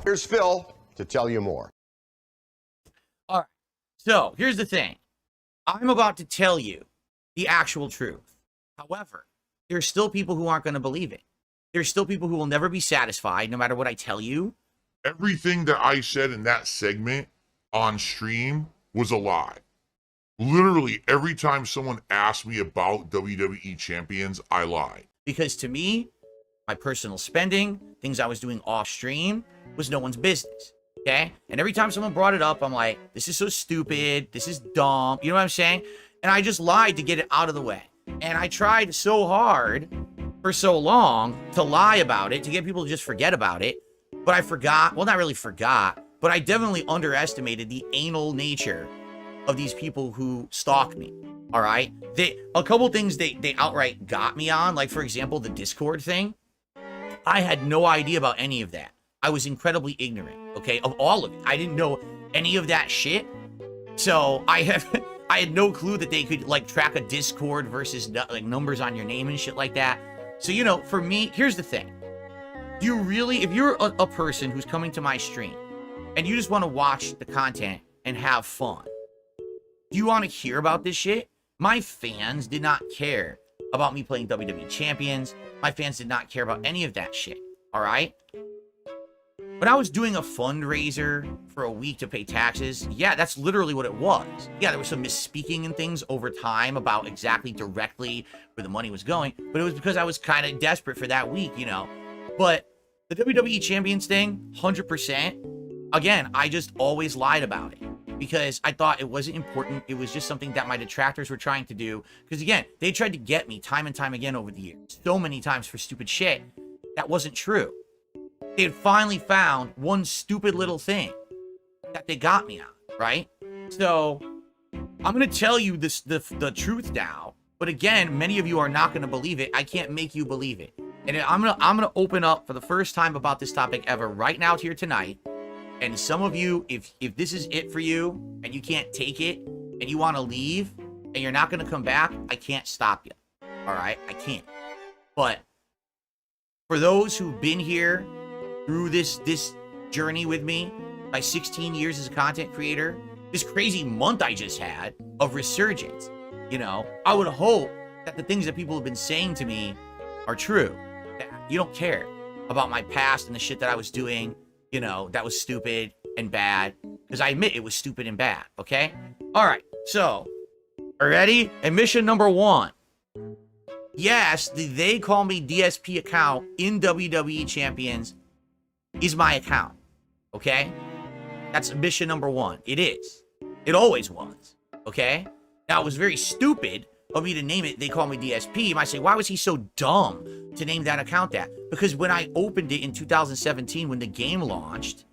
Here's Phil to tell you more. All right. So here's the thing. I'm about to tell you the actual truth. However, there's still people who aren't going to believe it. There's still people who will never be satisfied no matter what I tell you. Everything that I said in that segment on stream was a lie. Literally every time someone asked me about WWE champions, I lied. Because to me, my personal spending, things I was doing off stream, was no one's business. Okay? And every time someone brought it up, I'm like, this is so stupid. This is dumb. You know what I'm saying? And I just lied to get it out of the way. And I tried so hard for so long to lie about it, to get people to just forget about it. But I forgot. Well, not really forgot, but I definitely underestimated the anal nature of these people who stalk me. All right? A couple things they outright got me on, like, for example, the Discord thing. I had no idea about any of that. I was incredibly ignorant, okay, of all of it. I didn't know any of that shit. So I had no clue that they could, like, track a Discord versus, like, numbers on your name and shit like that. So, you know, for me, here's the thing. You really, if you're a person who's coming to my stream and you just want to watch the content and have fun, do you want to hear about this shit? My fans did not care about me playing WWE Champions. My fans did not care about any of that shit, all right? When I was doing a fundraiser for a week to pay taxes, yeah, that's literally what it was. Yeah, there was some misspeaking and things over time about exactly directly where the money was going, but it was because I was kind of desperate for that week, you know? But the WWE Champions thing, 100%, again, I just always lied about it because I thought it wasn't important. It was just something that my detractors were trying to do. Because again, they tried to get me time and time again over the years, so many times for stupid shit that wasn't true. They had finally found one stupid little thing that they got me on, right? So I'm going to tell you this, the truth now. But again, many of you are not going to believe it. I can't make you believe it. And I'm gonna open up for the first time about this topic ever right now here tonight. And some of you, if this is it for you and you can't take it and you want to leave and you're not going to come back, I can't stop you. All right? I can't. But for those who've been here through this journey with me, my 16 years as a content creator, this crazy month I just had of resurgence, you know, I would hope that the things that people have been saying to me are true. That you don't care about my past and the shit that I was doing, you know, that was stupid and bad. Because I admit it was stupid and bad, okay? All right, so, are you ready? Admission number 1. Yes, the They Call Me DSP account in WWE Champions is my account, okay? That's admission number 1. It is. It always was, okay? Now, it was very stupid of me to name it They Call Me DSP. You might say, why was he so dumb to name that account that? Because when I opened it in 2017, when the game launched,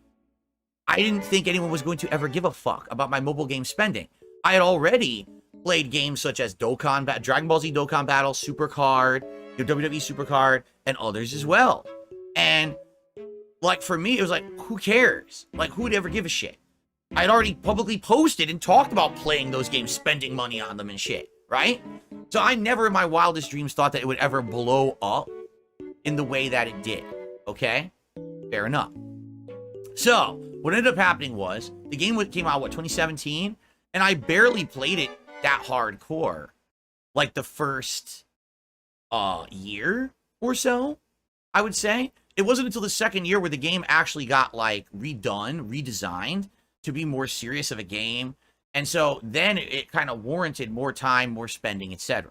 I didn't think anyone was going to ever give a fuck about my mobile game spending. I had already played games such as Dragon Ball Z Dokkan Battle, Supercard, WWE Supercard, and others as well. And like, for me, it was like, who cares? Like, who would ever give a shit? I had already publicly posted and talked about playing those games, spending money on them and shit, right? So I never in my wildest dreams thought that it would ever blow up in the way that it did, okay? Fair enough. So what ended up happening was the game came out, what, 2017? And I barely played it that hardcore, like the first year or so, I would say. It wasn't until the second year where the game actually got, like, redesigned to be more serious of a game. And so then it kind of warranted more time, more spending, etc.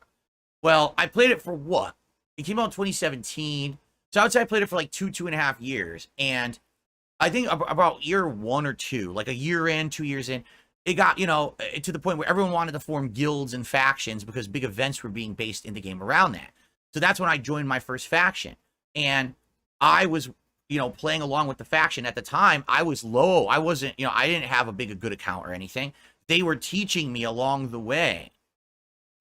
Well, I played it for what? It came out in 2017. So I would say I played it for like 2.5 years. And I think about year 1 or 2, like a year in, 2 years in, it got, you know, to the point where everyone wanted to form guilds and factions because big events were being based in the game around that. So that's when I joined my first faction. And I was, you know, playing along with the faction. At the time, I was low. I wasn't, you know, I didn't have a good account or anything. They were teaching me along the way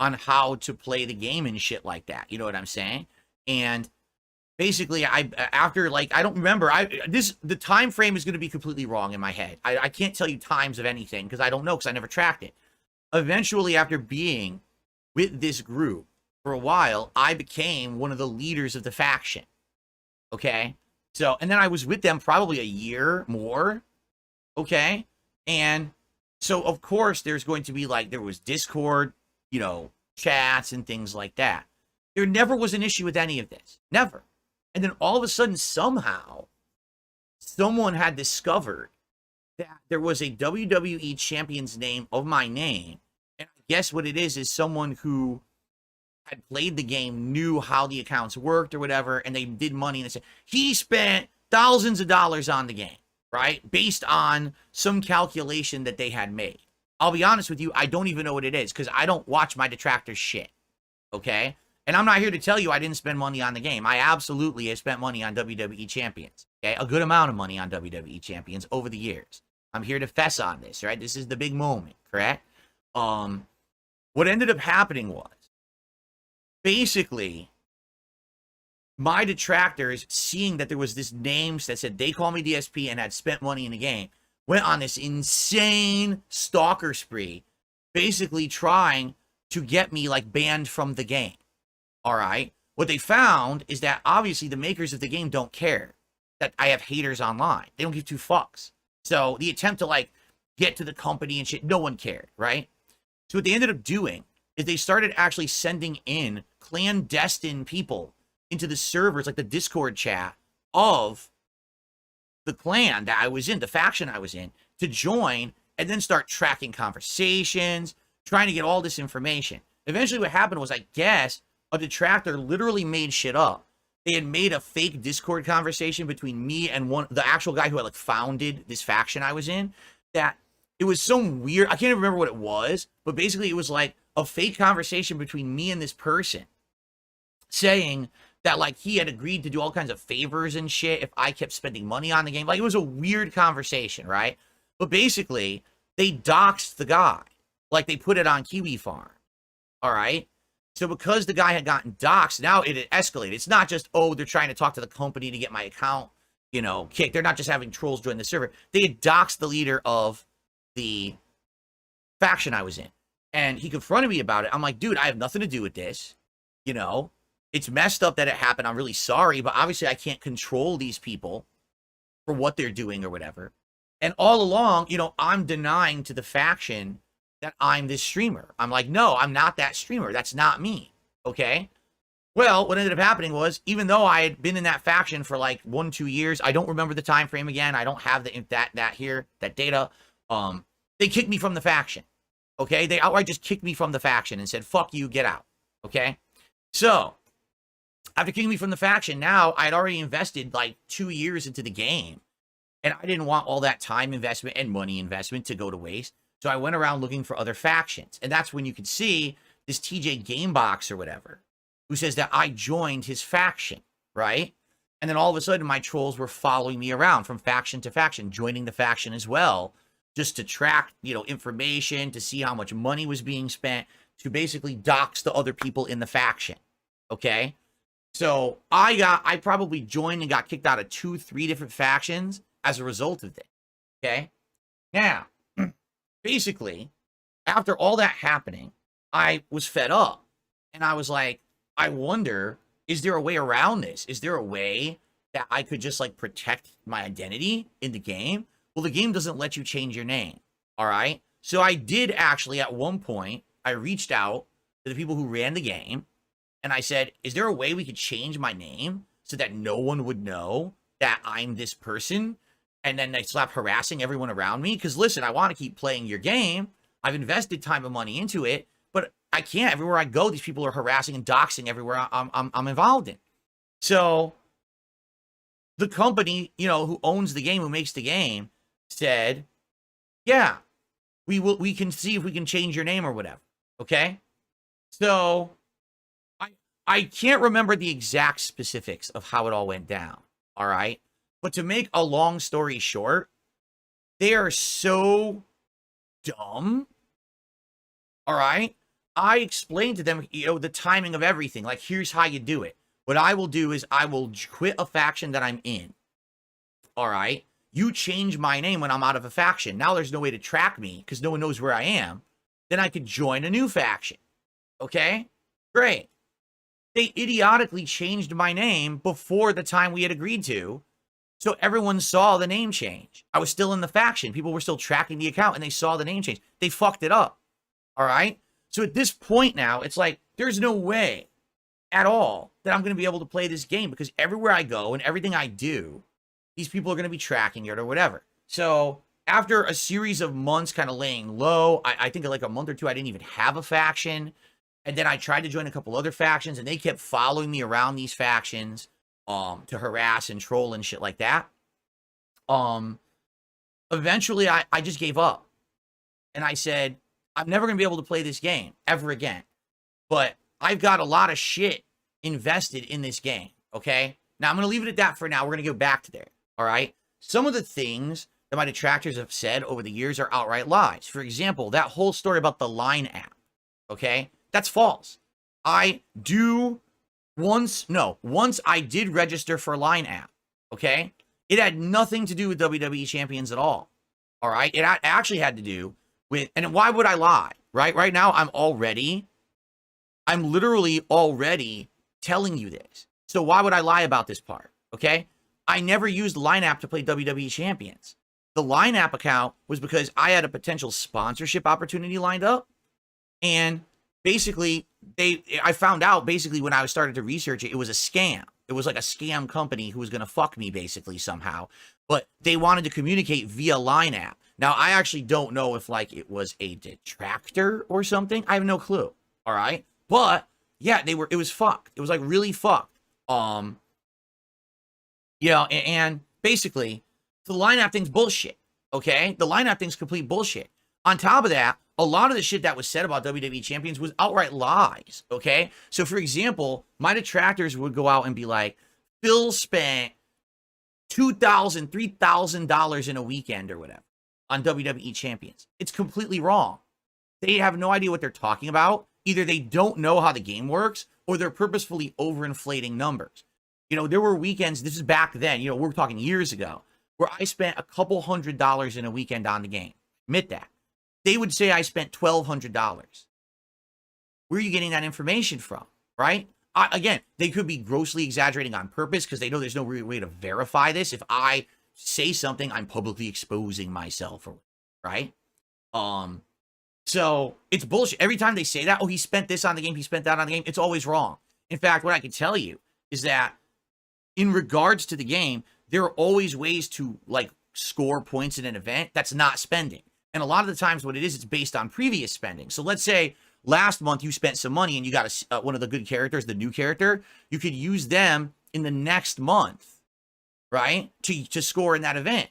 on how to play the game and shit like that. You know what I'm saying? And basically, after, like, I don't remember. The time frame is going to be completely wrong in my head. I can't tell you times of anything because I don't know, because I never tracked it. Eventually, after being with this group for a while, I became one of the leaders of the faction. Okay? So, and then I was with them probably a year more. Okay? And so, of course, there's going to be like, there was Discord, you know, chats and things like that. There never was an issue with any of this. Never. And then all of a sudden, somehow, someone had discovered that there was a WWE champion's name of my name. And I guess what it is someone who had played the game, knew how the accounts worked or whatever, and they did money. And they said, he spent thousands of dollars on the game, right? Based on some calculation that they had made. I'll be honest with you, I don't even know what it is because I don't watch my detractors shit. Okay? And I'm not here to tell you I didn't spend money on the game. I absolutely have spent money on WWE champions. Okay? A good amount of money on WWE champions over the years. I'm here to fess on this, right? This is the big moment, correct? What ended up happening was, basically, my detractors, seeing that there was this name that said they call me DSP and had spent money in the game, went on this insane stalker spree, basically trying to get me like banned from the game. All right. What they found is that obviously the makers of the game don't care that I have haters online. They don't give two fucks. So the attempt to like get to the company and shit, no one cared, right? So what they ended up doing is they started actually sending in clandestine people into the servers, like the Discord chat of the clan that I was in, the faction I was in, to join and then start tracking conversations, trying to get all this information. Eventually what happened was, I guess, a detractor literally made shit up. They had made a fake Discord conversation between me and the actual guy who had like founded this faction I was in, that it was some weird, I can't even remember what it was, but basically it was like a fake conversation between me and this person saying that like he had agreed to do all kinds of favors and shit if I kept spending money on the game. Like it was a weird conversation, right? But basically they doxed the guy. Like they put it on Kiwi Farm. All right? So because the guy had gotten doxed, now it had escalated. It's not just, oh, they're trying to talk to the company to get my account, you know, kicked. They're not just having trolls join the server. They had doxed the leader of the faction I was in. And he confronted me about it. I'm like, dude, I have nothing to do with this. You know, it's messed up that it happened. I'm really sorry, but obviously I can't control these people for what they're doing or whatever. And all along, you know, I'm denying to the faction that I'm this streamer. I'm like, no, I'm not that streamer. That's not me. Okay? Well, what ended up happening was, even though I had been in that faction for like 1-2 years, I don't remember the time frame again. I don't have that data. They kicked me from the faction. Okay? They outright just kicked me from the faction and said, fuck you, get out. Okay? So, after kicking me from the faction, now I had already invested like 2 years into the game. And I didn't want all that time investment and money investment to go to waste. So I went around looking for other factions. And that's when you could see this TJ Gamebox or whatever, who says that I joined his faction, right? And then all of a sudden, my trolls were following me around from faction to faction, joining the faction as well, just to track, you know, information, to see how much money was being spent, to basically dox the other people in the faction, okay? So I probably joined and got kicked out of 2-3 different factions as a result of this, okay? Now, basically, after all that happening, I was fed up. And I was like, I wonder, is there a way around this? Is there a way that I could just like protect my identity in the game? Well, the game doesn't let you change your name. All right. So I did actually, at one point, I reached out to the people who ran the game and I said, is there a way we could change my name so that no one would know that I'm this person? And then they stop harassing everyone around me. Because listen, I want to keep playing your game. I've invested time and money into it, but I can't. Everywhere I go, these people are harassing and doxing everywhere I'm involved in. So the company, you know, who owns the game, who makes the game, said, yeah, we can see if we can change your name or whatever. Okay. So I can't remember the exact specifics of how it all went down. All right. But to make a long story short, they are so dumb. All right. I explained to them, you know, the timing of everything. Like, here's how you do it. What I will do is I will quit a faction that I'm in. All right. You change my name when I'm out of a faction. Now there's no way to track me because no one knows where I am. then I could join a new faction. Okay? Great. They idiotically changed my name before the time we had agreed to. So everyone saw the name change. I was still in the faction. People were still tracking the account and they saw the name change. They fucked it up. All right? So at this point now, it's like, there's no way at all that I'm going to be able to play this game because everywhere I go and everything I do, these people are going to be tracking it or whatever. So after a series of months kind of laying low, I think like a month or two, I didn't even have a faction. And then I tried to join a couple other factions and they kept following me around these factions to harass and troll and shit like that. Eventually I just gave up and I said, I'm never going to be able to play this game ever again. But I've got a lot of shit invested in this game, okay? Now, I'm going to leave it at that for now. We're going to go back to there, all right? Some of the things that my detractors have said over the years are outright lies. For example, that whole story about the Line app, okay? That's false. Once I did register for Line app, okay? It had nothing to do with WWE Champions at all, all right? It actually had to do with, and why would I lie, right? Right now, I'm literally already telling you this. So why would I lie about this part, okay? I never used Line app to play WWE Champions. The Line app account was because I had a potential sponsorship opportunity lined up. And basically, I found out basically when I started to research it, it was a scam. It was like a scam company who was going to fuck me basically somehow. But they wanted to communicate via Line app. Now, I actually don't know if like it was a detractor or something. I have no clue. All right. But yeah, it was fucked. It was like really fucked. And basically the Line app thing's bullshit. Okay. The Line app thing's complete bullshit. On top of that, a lot of the shit that was said about WWE Champions was outright lies. Okay. So for example, my detractors would go out and be like, Phil spent $2,000, $3,000 in a weekend or whatever on WWE Champions. It's completely wrong. They have no idea what they're talking about. Either they don't know how the game works or they're purposefully overinflating numbers. You know, there were weekends, this is back then, you know, we're talking years ago, where I spent a couple $100s in a weekend on the game. Admit that. They would say I spent $1,200. Where are you getting that information from, right? Again, they could be grossly exaggerating on purpose because they know there's no real way to verify this. If I say something, I'm publicly exposing myself, right? So it's bullshit. Every time they say that, oh, he spent this on the game, he spent that on the game, it's always wrong. In fact, what I can tell you is that in regards to the game, there are always ways to like score points in an event that's not spending. And a lot of the times what it is, it's based on previous spending. So let's say last month you spent some money and you got one of the good characters, the new character, you could use them in the next month, right? To score in that event.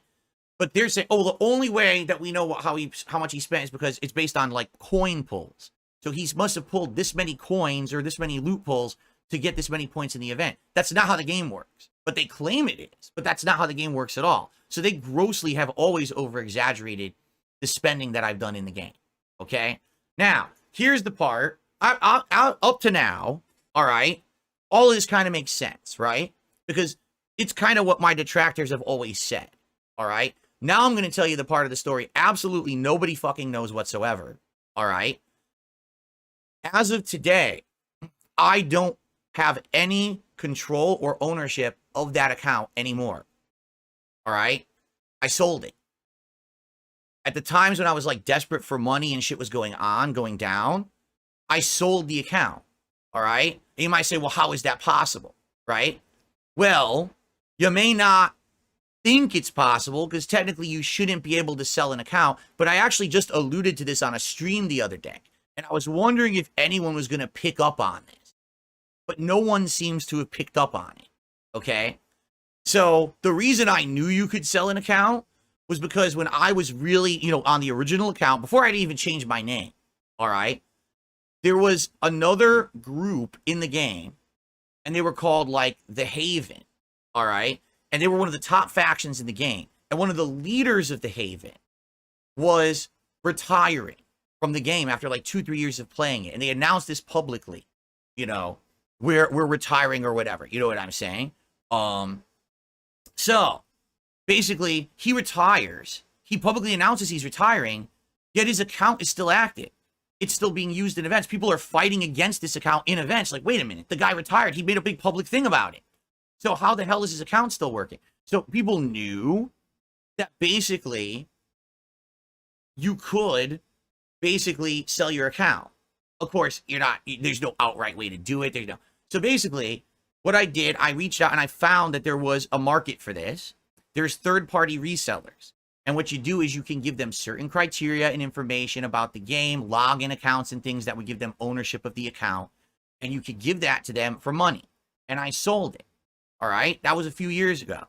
But they're saying, oh, the only way that we know how much he spent is because it's based on like coin pulls. So he must have pulled this many coins or this many loot pulls to get this many points in the event. That's not how the game works. But they claim it is. But that's not how the game works at all. So they grossly have always over-exaggerated the spending that I've done in the game. Okay? Now, here's the part. Up to now, all right, all of this kind of makes sense, right? Because it's kind of what my detractors have always said, all right? Now I'm going to tell you the part of the story absolutely nobody fucking knows whatsoever, all right? As of today, I don't have any control or ownership of that account anymore, all right? I sold it. At the times when I was like desperate for money and shit was going down, I sold the account, all right? And you might say, well, how is that possible, right? Well, you may not think it's possible because technically you shouldn't be able to sell an account, but I actually just alluded to this on a stream the other day, and I was wondering if anyone was going to pick up on this, but no one seems to have picked up on it, okay? So the reason I knew you could sell an account was because when I was really, on the original account, before I'd even changed my name, all right, there was another group in the game, and they were called, like, the Haven, all right? And they were one of the top factions in the game. And one of the leaders of the Haven was retiring from the game after, like, 2-3 years of playing it. And they announced this publicly, we're retiring or whatever. You know what I'm saying? So, basically, he retires. He publicly announces he's retiring, yet his account is still active. it's still being used in events. People are fighting against this account in events. Like, wait a minute, the guy retired. He made a big public thing about it. So how the hell is his account still working? So people knew that basically you could basically sell your account. Of course, there's no outright way to do it. So basically, what I did, I reached out and I found that there was a market for this. There's third-party resellers. And what you do is you can give them certain criteria and information about the game, login accounts and things that would give them ownership of the account. And you could give that to them for money. And I sold it. All right? That was a few years ago.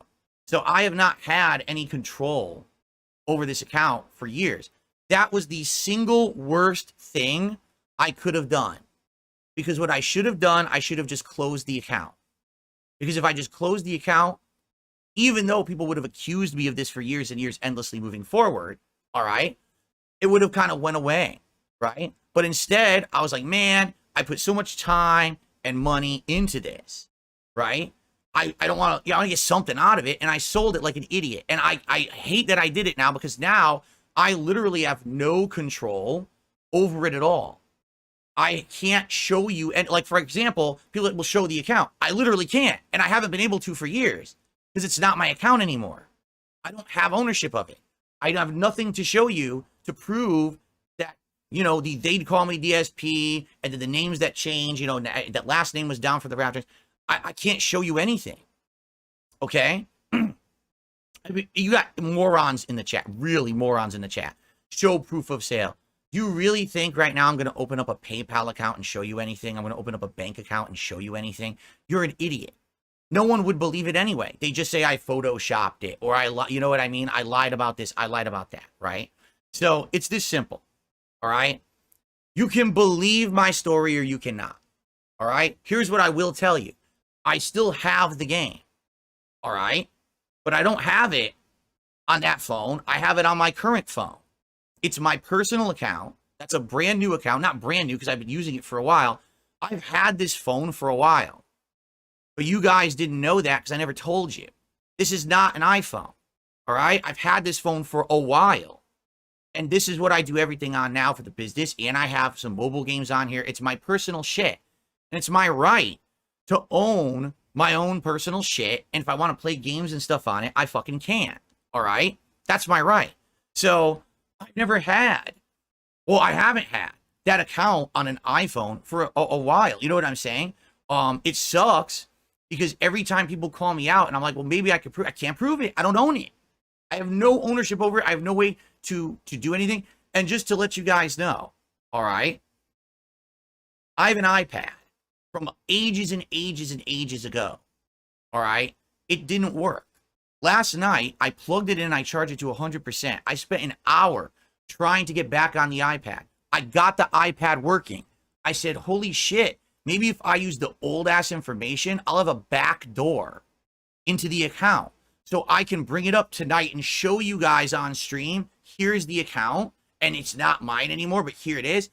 So I have not had any control over this account for years. That was the single worst thing I could have done. Because what I should have done, I should have just closed the account. Because if I just closed the account, even though people would have accused me of this for years and years, endlessly moving forward, all right, it would have kind of went away, right? But instead, I was like, man, I put so much time and money into this, right? I don't want to, I want to get something out of it, and I sold it like an idiot. And I hate that I did it now, because now I literally have no control over it at all. I can't show you, and like, for example, people will show the account. I literally can't, and I haven't been able to for years, because it's not my account anymore. I don't have ownership of it. I have nothing to show you to prove that, they'd call me DSP, and then the names that change, that last name was down for the Raptors. I can't show you anything. Okay? I mean, you got morons in the chat, really morons in the chat. Show proof of sale. Do you really think right now I'm going to open up a PayPal account and show you anything? I'm going to open up a bank account and show you anything? You're an idiot. No one would believe it anyway. They just say I photoshopped it, or you know what I mean? I lied about this, I lied about that, right? So it's this simple, all right? You can believe my story or you cannot, all right? Here's what I will tell you. I still have the game, all right? But I don't have it on that phone. I have it on my current phone. It's my personal account. That's a brand new account. Not brand new, because I've been using it for a while. I've had this phone for a while. But you guys didn't know that because I never told you. This is not an iPhone, all right? I've had this phone for a while. And this is what I do everything on now for the business. And I have some mobile games on here. It's my personal shit. And it's my right to own my own personal shit. And if I want to play games and stuff on it, I fucking can, all right? That's my right. So I've never had, well, I haven't had that account on an iPhone for a while. You know what I'm saying? It sucks because every time people call me out and I'm like, well, maybe I could prove, I can't prove it. I don't own it. I have no ownership over it. I have no way to do anything. And just to let you guys know, all right, I have an iPad from ages and ages and ages ago, all right? It didn't work. Last night, I plugged it in and I charged it to 100%. I spent an hour trying to get back on the iPad. I got the iPad working. I said, holy shit, maybe if I use the old-ass information, I'll have a back door into the account. So I can bring it up tonight and show you guys on stream, here's the account, and it's not mine anymore, but here it is.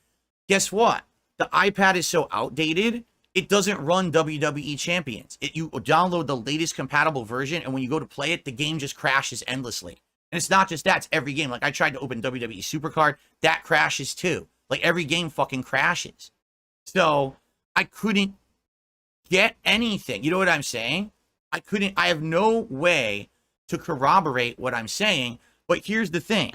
Guess what? The iPad is so outdated, it doesn't run WWE Champions. You download the latest compatible version, and when you go to play it, the game just crashes endlessly. And it's not just that, it's every game. Like, I tried to open WWE Supercard, that crashes too. Like, every game fucking crashes. So, I couldn't get anything. You know what I'm saying? I have no way to corroborate what I'm saying, but here's the thing.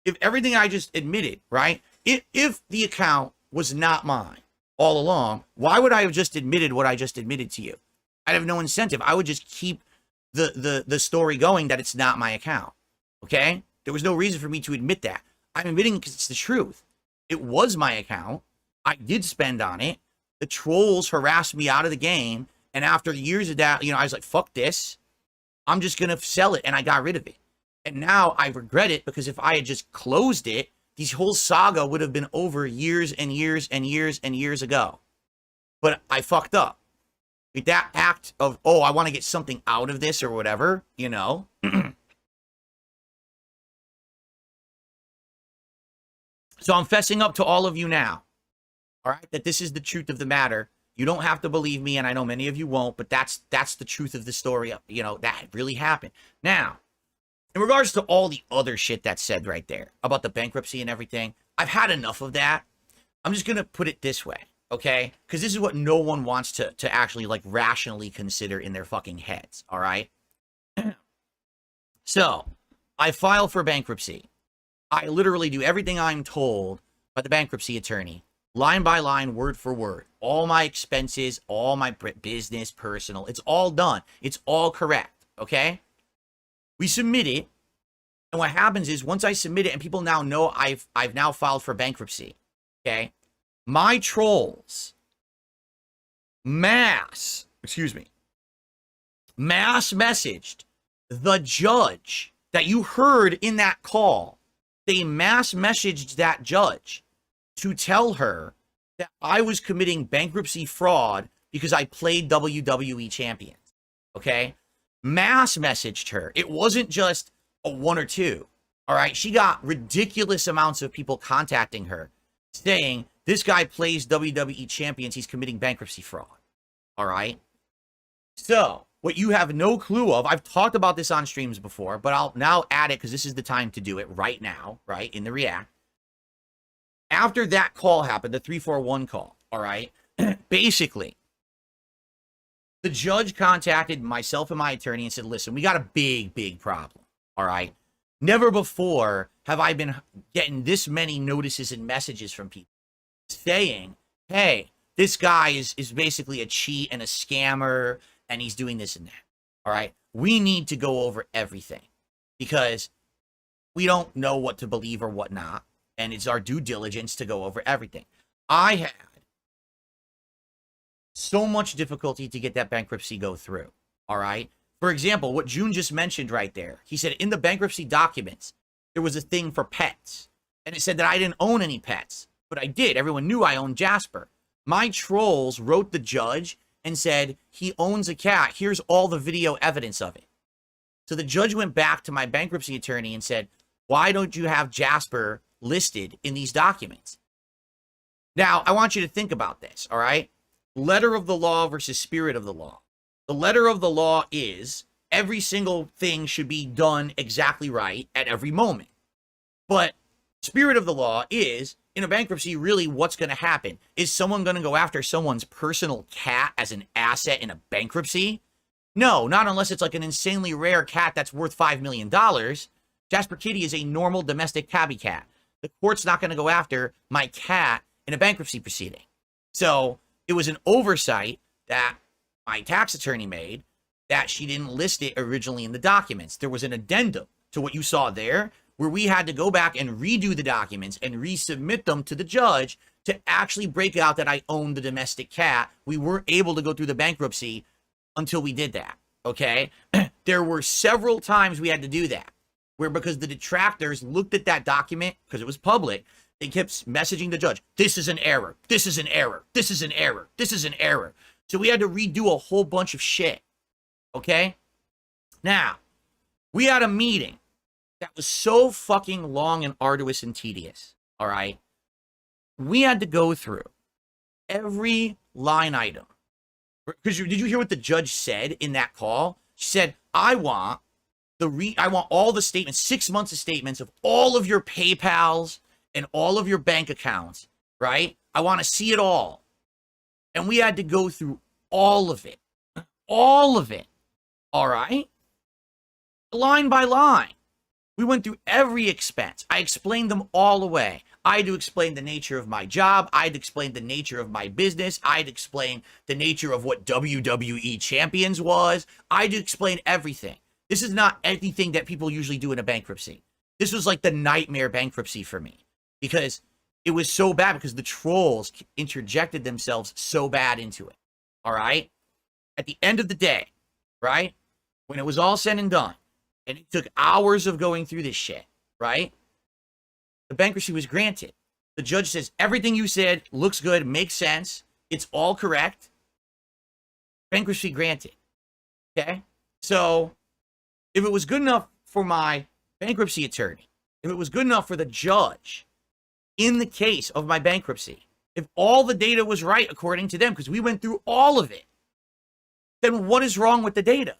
If everything I just admitted, right? If the account was not mine all along, why would I have just admitted what I just admitted to you? I'd have no incentive. I would just keep the story going that it's not my account. Okay? There was no reason for me to admit that. I'm admitting it because it's the truth. It was my account. I did spend on it. The trolls harassed me out of the game. And after years of that, I was like, fuck this. I'm just going to sell it. And I got rid of it. And now I regret it because if I had just closed it, this whole saga would have been over years and years and years and years ago. But I fucked up. With that act of, oh, I want to get something out of this or whatever, So I'm fessing up to all of you now. All right? That this is the truth of the matter. You don't have to believe me, and I know many of you won't, but that's the truth of the story. That really happened. Now, in regards to all the other shit that's said right there about the bankruptcy and everything, I've had enough of that. I'm just going to put it this way, okay? Because this is what no one wants to actually, like, rationally consider in their fucking heads, all right? So, I file for bankruptcy. I literally do everything I'm told by the bankruptcy attorney, line by line, word for word. All my expenses, all my business, personal, it's all done. It's all correct, okay? We submit it, and what happens is once I submit it and people now know I've now filed for bankruptcy, okay? My trolls mass messaged the judge that you heard in that call. They mass messaged that judge to tell her that I was committing bankruptcy fraud because I played WWE champions, okay? Mass messaged her. It wasn't just a one or two, all right? She got ridiculous amounts of people contacting her saying, this guy plays WWE champions, he's committing bankruptcy fraud, all right? So, what you have no clue of, I've talked about this on streams before, but I'll now add it because this is the time to do it right now, right, in the React. After that call happened, the 341 call, all right, basically, the judge contacted myself and my attorney and said, listen, we got a big problem, all right? Never before have I been getting this many notices and messages from people saying, hey, this guy is basically a cheat and a scammer, and he's doing this and that, all right? We need to go over everything because we don't know what to believe or what not, and it's our due diligence to go over everything. I had so much difficulty to get that bankruptcy go through, all right? For example, what June just mentioned right there, he said in the bankruptcy documents, there was a thing for pets, and it said that I didn't own any pets, but I did. Everyone knew I owned Jasper. My trolls wrote the judge and said, he owns a cat. Here's all the video evidence of it. So the judge went back to my bankruptcy attorney and said, why don't you have Jasper listed in these documents? Now, I want you to think about this, all right? Letter of the law versus spirit of the law. The letter of the law is every single thing should be done exactly right at every moment. But spirit of the law is, in a bankruptcy, really what's going to happen? Is someone going to go after someone's personal cat as an asset in a bankruptcy? No, not unless it's like an insanely rare cat that's worth $5 million. Jasper Kitty is a normal domestic tabby cat. The court's not going to go after my cat in a bankruptcy proceeding. So it was an oversight that my tax attorney made that she didn't list it originally in the documents. There was an addendum to what you saw there where we had to go back and redo the documents and resubmit them to the judge to actually break out that I owned the domestic cat. We weren't able to go through the bankruptcy until we did that, okay? There were several times we had to do that, where because the detractors looked at that document, because it was public, they kept messaging the judge, this is an error, this is an error, this is an error, this is an error. So we had to redo a whole bunch of shit, okay? Now, we had a meeting that was so fucking long and arduous and tedious, all right? We had to go through every line item. Because did you hear what the judge said in that call? She said, I want all the statements, 6 months of statements of all of your PayPals and all of your bank accounts, right? I want to see it all. And we had to go through all of it. All of it. All right? Line by line. We went through every expense. I explained them all away. I had to explain the nature of my job. I had to explain the nature of my business. I had to explain the nature of what WWE Champions was. I had to explain everything. This is not anything that people usually do in a bankruptcy. This was like the nightmare bankruptcy for me because it was so bad because the trolls interjected themselves so bad into it. All right? At the end of the day, right? When it was all said and done, and it took hours of going through this shit, right? The bankruptcy was granted. The judge says, everything you said looks good, makes sense. It's all correct. Bankruptcy granted. Okay? So, if it was good enough for my bankruptcy attorney, if it was good enough for the judge in the case of my bankruptcy, if all the data was right according to them, because we went through all of it, then what is wrong with the data?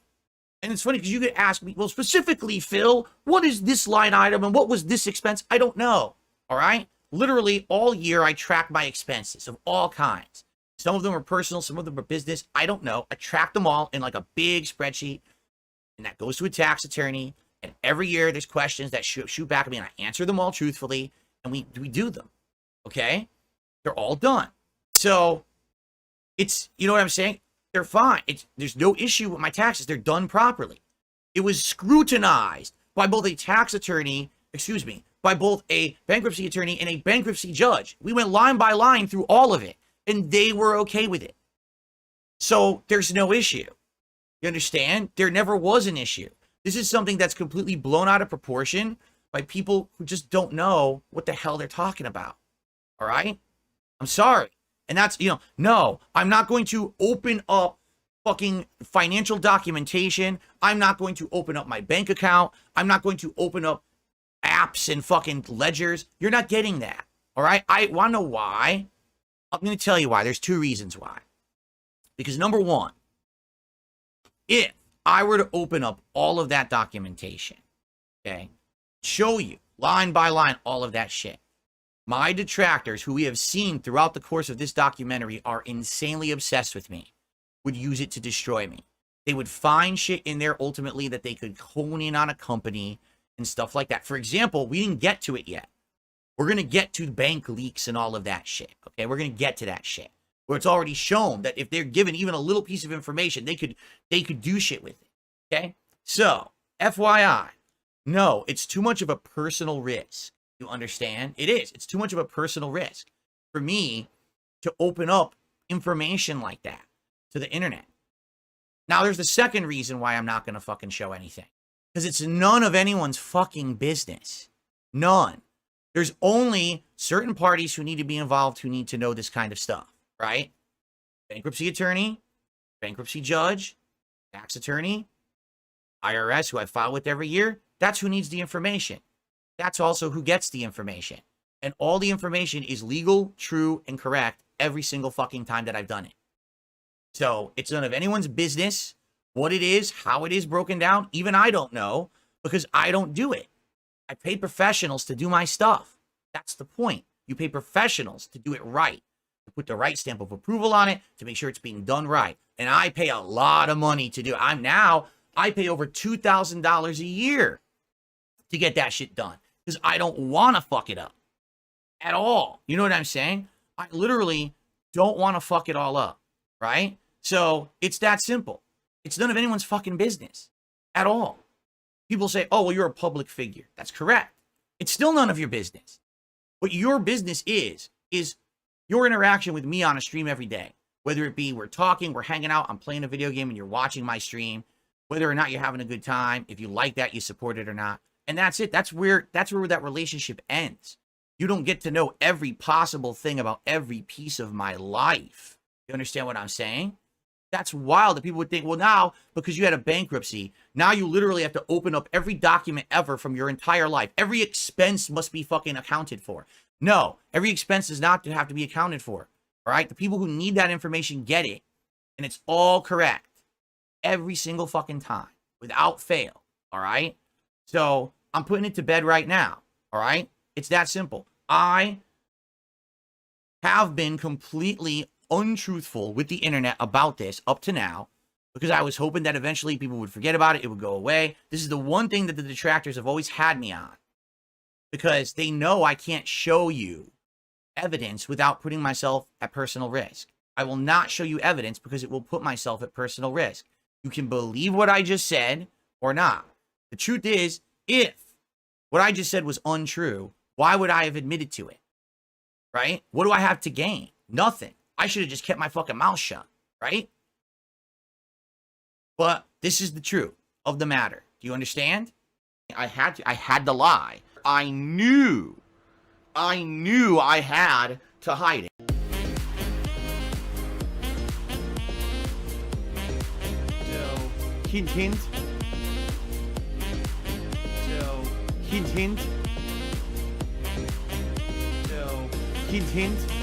And it's funny because you could ask me, well, specifically, Phil, what is this line item and what was this expense? I don't know. All right? literally all year I track my expenses of all kinds. Some of them are personal, some of them are business. I don't know. I track them all in like a big spreadsheet, and that goes to a tax attorney. And every year there's questions that shoot back at me, and I answer them all truthfully, and we do them. Okay? They're all done. So it's, you know what I'm saying? They're fine. There's no issue with my taxes. They're done properly. It was scrutinized by both a tax attorney, by both a bankruptcy attorney and a bankruptcy judge. We went line by line through all of it, and they were okay with it. So there's no issue. You understand? There never was an issue. This is something that's completely blown out of proportion by people who just don't know what the hell they're talking about. All right? I'm sorry. And that's, no, I'm not going to open up fucking financial documentation. I'm not going to open up my bank account. I'm not going to open up apps and fucking ledgers. You're not getting that. All right? I want to know why. I'm going to tell you why. There's two reasons why. Because number one, if I were to open up all of that documentation, okay, show you line by line all of that shit, my detractors, who we have seen throughout the course of this documentary are insanely obsessed with me, would use it to destroy me. They would find shit in there ultimately that they could hone in on a company and stuff like that. For example, we didn't get to it yet. We're going to get to bank leaks and all of that shit. Okay, we're going to get to that shit. Where it's already shown that if they're given even a little piece of information, they could do shit with it. Okay? So, FYI, no, it's too much of a personal risk. You understand? It is. It's too much of a personal risk for me to open up information like that to the internet. Now, there's the second reason why I'm not going to fucking show anything. Because it's none of anyone's fucking business. None. There's only certain parties who need to be involved who need to know this kind of stuff, right? Bankruptcy attorney, bankruptcy judge, tax attorney, IRS, who I file with every year. That's who needs the information. That's also who gets the information. And all the information is legal, true, and correct every single fucking time that I've done it. So it's none of anyone's business what it is, how it is broken down. Even I don't know because I don't do it. I pay professionals to do my stuff. That's the point. You pay professionals to do it right, to put the right stamp of approval on it, to make sure it's being done right. And I pay a lot of money to do it. I pay over $2,000 a year to get that shit done because I don't want to fuck it up at all. You know what I'm saying? I literally don't want to fuck it all up, right? So it's that simple. It's none of anyone's fucking business at all. People say, oh, well, you're a public figure. That's correct. It's still none of your business. What your business is your interaction with me on a stream every day. Whether it be we're talking, we're hanging out, I'm playing a video game, and you're watching my stream. Whether or not you're having a good time, if you like that, you support it or not. And that's it. That's where that relationship ends. You don't get to know every possible thing about every piece of my life. You understand what I'm saying? That's wild that people would think, well, now, because you had a bankruptcy, now you literally have to open up every document ever from your entire life. Every expense must be fucking accounted for. No, every expense does not have to be accounted for. All right? The people who need that information get it, and it's all correct. Every single fucking time, without fail. All right? So I'm putting it to bed right now. All right? It's that simple. I have been completely untruthful with the internet about this up to now because I was hoping that eventually people would forget about it. It would go away. This is the one thing that the detractors have always had me on because they know I can't show you evidence without putting myself at personal risk. I will not show you evidence because it will put myself at personal risk. You can believe what I just said or not. The truth is, if what I just said was untrue, why would I have admitted to it? Right? What do I have to gain? Nothing. I should have just kept my fucking mouth shut, right? But this is the truth of the matter. Do you understand? I had to lie. I knew I had to hide it. So, hint. So, hint. So, hint.